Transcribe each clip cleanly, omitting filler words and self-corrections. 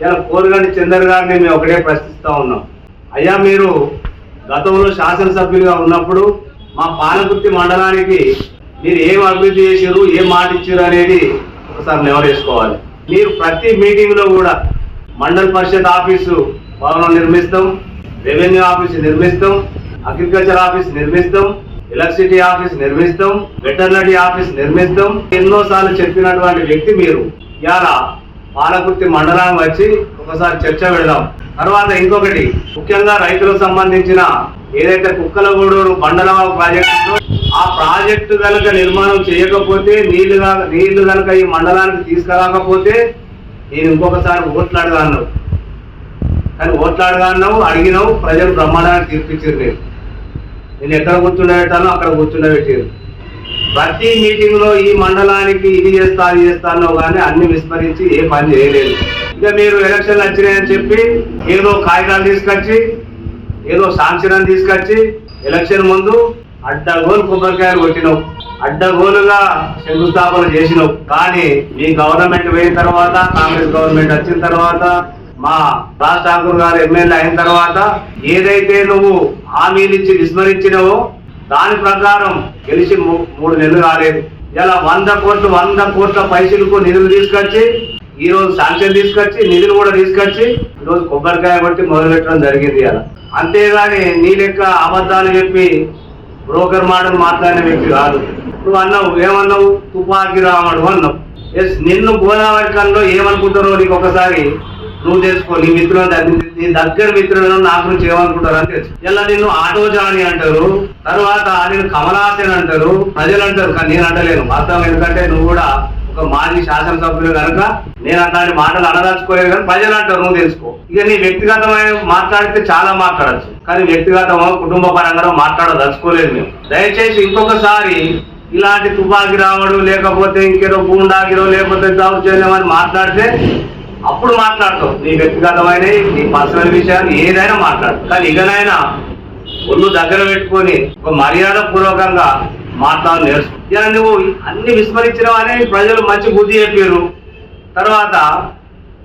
ఇలా కోరుగంటి చందర్ గారిని మేము ఒకటే ప్రశ్నిస్తా ఉన్నాం. అయ్యా, మీరు గతంలో శాసనసభ్యులుగా ఉన్నప్పుడు మా పాలకుర్తి మండలానికి మీరు ఏం అభివృద్ధి చేశారు, ఏం మాట ఇచ్చారు అనేది ఒకసారి నెవరేసుకోవాలి. మీరు ప్రతి మీటింగ్ లో కూడా మండల పరిషత్ ఆఫీసు భవనం నిర్మిస్తాం, రెవెన్యూ ఆఫీసు నిర్మిస్తాం, అగ్రికల్చర్ ఆఫీస్ నిర్మిస్తాం, ఎలక్ట్రిసిటీ ఆఫీస్ నిర్మిస్తాం, వెటర్నరీ ఆఫీస్ నిర్మిస్తాం ఎన్నోసార్లు చెప్పినటువంటి వ్యక్తి మీరు. ఇవాళ పాలకుర్తి మండలానికి వచ్చి ఒకసారి చర్చ పెడదాం. తర్వాత ఇంకొకటి, ముఖ్యంగా రైతులకు సంబంధించిన ఏదైతే కుక్కలగూడూరు బండలవాగు ప్రాజెక్టు, ఆ ప్రాజెక్టు కనుక నిర్మాణం చేయకపోతే నీళ్లు కనుక ఈ మండలానికి తీసుకురాకపోతే నేను ఇంకొకసారి ఓట్లాడగలను. కానీ ఓట్లాడగలన్నావు, అడిగినావు, ప్రజలు బ్రహ్మాండానికి తీర్పిచ్చారు. నేను ఎక్కడ కూర్చుండబెట్టానో అక్కడ కూర్చుండబెట్టారు. ప్రతి మీటింగ్ లో ఈ మండలానికి ఇది చేస్తా అది చేస్తానో కానీ అన్ని విస్మరించి ఏ పని చేయలేదు. ఇక మీరు ఎలక్షన్లు వచ్చినాయని చెప్పి ఏదో కాగితాలు తీసుకొచ్చి, ఏదో శాంక్షన్ తీసుకొచ్చి ఎలక్షన్ ముందు అడ్డగోలు కొబ్బరికాయలు కొట్టినావు, అడ్డగోలుగా శంకుస్థాపన చేసినావు. కానీ మీ గవర్నమెంట్ పోయిన తర్వాత, కాంగ్రెస్ గవర్నమెంట్ వచ్చిన తర్వాత, మా రాజ్ ఠాకూర్ గారు ఎమ్మెల్యే అయిన తర్వాత ఏదైతే నువ్వు హామీలు ఇచ్చి విస్మరించినవో దాని ప్రకారం గెలిచి 3 నెలలు కాలేదు. ఇలా 100 కోట్ల పైసలకు నిధులు తీసుకొచ్చి, ఈ రోజు శాంక్షన్ తీసుకొచ్చి, నిధులు కూడా తీసుకొచ్చి ఈరోజు కొబ్బరికాయ కొట్టి మొదలుపెట్టడం జరిగింది. అలా అంతేగాని నీ లెక్క అబద్ధాలు చెప్పి బ్రోకర్ మాటలు మాట్లాడిన వ్యక్తి కాదు. నువ్వు అన్నావు, ఏమన్నావు? తుపాకి రావడం అన్నావు. ఎస్, నిన్ను గోదావరి కల్లో ఏమనుకుంటారో నీకు ఒకసారి నువ్వు తెలుసుకో. నీ మిత్రులను, నీ దగ్గర మిత్రులను నా గురించి ఏమనుకుంటారు అని తెలుసు. ఇలా నిన్ను ఆటో జాని అంటారు, తర్వాత నేను కమలాసన్ అంటారు, ప్రజలు అంటారు. కానీ నేను అంటలేను వాస్తవం. ఎందుకంటే నువ్వు కూడా ఒక మాజీ శాసనసభ్యులు కనుక నేను అట్లాంటి మాటలు అనదలుచుకోలేదు. కానీ ప్రజలు అంటారు, నువ్వు తెలుసుకో. ఇక నీ వ్యక్తిగతమైన మాట్లాడితే చాలా మాట్లాడచ్చు, కానీ వ్యక్తిగతమో కుటుంబ పరంగా మాట్లాడదలుచుకోలేదు మేము. దయచేసి ఇంకొకసారి ఇలాంటి తుపాకి రావడం, లేకపోతే ఇంకేదో గూండాగిరో, లేకపోతే దౌర్జన్యం అని మాట్లాడితే అప్పుడు మాట్లాడతావు. నీ వ్యక్తిగతమైన, నీ పర్సనల్ విషయాలు ఏదైనా మాట్లాడు. కానీ ఇకనైనా ఒళ్ళు దగ్గర పెట్టుకొని ఒక మర్యాద పూర్వకంగా మాట్లాడు నేర్చు. ఇలా నువ్వు అన్ని విస్మరించినవని ప్రజలు మంచి బుద్ధి చెప్పారు. తర్వాత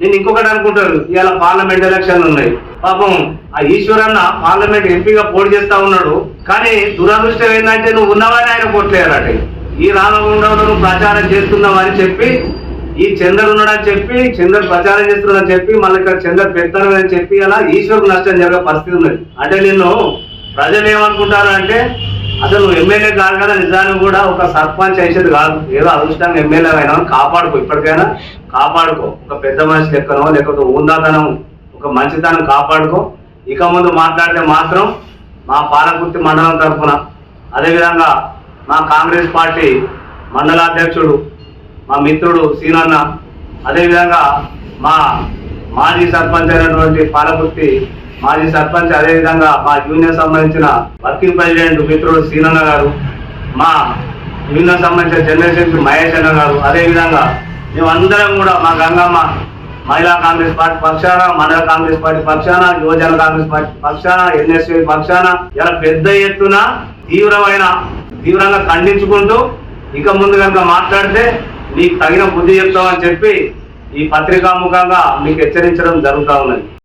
నేను ఇంకొకటి అనుకుంటారు, ఇవాళ పార్లమెంట్ ఎలక్షన్లు ఉన్నాయి. పాపం ఆ ఈశ్వరన్న పార్లమెంట్ ఎంపీగా పోటీ చేస్తా ఉన్నాడు. కానీ దురదృష్టం ఏంటంటే నువ్వు ఉన్నవని ఆయన పోట్లేరట. ఈ రామగుండంలో నువ్వు ప్రచారం చేస్తున్నావని చెప్పి, ఈ చంద్రుడు ఉన్నాడని చెప్పి, చంద్రుడు ప్రచారం చేస్తున్నాడని చెప్పి, మళ్ళీ ఇక్కడ చంద్రుడు పెడతాను అని చెప్పి అలా ఈశ్వరుడు నష్టం జరిగే పరిస్థితి ఉన్నది. అంటే నిన్ను ప్రజలు ఏమనుకుంటారు అంటే అసలు నువ్వు ఎమ్మెల్యే కాదు కదా, నిజానికి కూడా ఒక సర్పంచ్ అయ్యేది కాదు, ఏదో అదృష్టంగా ఎమ్మెల్యే అయినా కాపాడుకో. ఇప్పటికైనా కాపాడుకో. ఒక పెద్ద మనిషి లెక్కనో, లేకపోతే ఉందాతనం, ఒక మంచితనం కాపాడుకో. ఇక ముందు మాట్లాడితే మాత్రం మా పాలకుర్తి మండలం తరఫున, అదేవిధంగా మా కాంగ్రెస్ పార్టీ మండలాధ్యక్షుడు మా మిత్రుడు సీనన్న, అదేవిధంగా మా మాజీ సర్పంచ్ అయినటువంటి పాలకుర్తి మాజీ సర్పంచ్, అదేవిధంగా మా యూనియన్ సంబంధించిన వర్కింగ్ ప్రెసిడెంట్ మిత్రుడు సీనన్న గారు, మా యూనియన్ సంబంధించిన జనరల్ సెక్రటరీ మహేష్ అన్న గారు, అదేవిధంగా మేమందరం కూడా మా గంగమ్మ మహిళా కాంగ్రెస్ పార్టీ పక్షాన, మండల కాంగ్రెస్ పార్టీ పక్షాన, యువజన కాంగ్రెస్ పార్టీ పక్షాన, ఎన్ఎస్యూ పక్షాన ఇలా పెద్ద ఎత్తున తీవ్రంగా ఖండించుకుంటూ ఇక ముందు కనుక మాట్లాడితే నీకు తగిన బుద్ధి చెప్తామని చెప్పి ఈ పత్రికాముఖంగా మీకు హెచ్చరించడం జరుగుతూ ఉన్నది.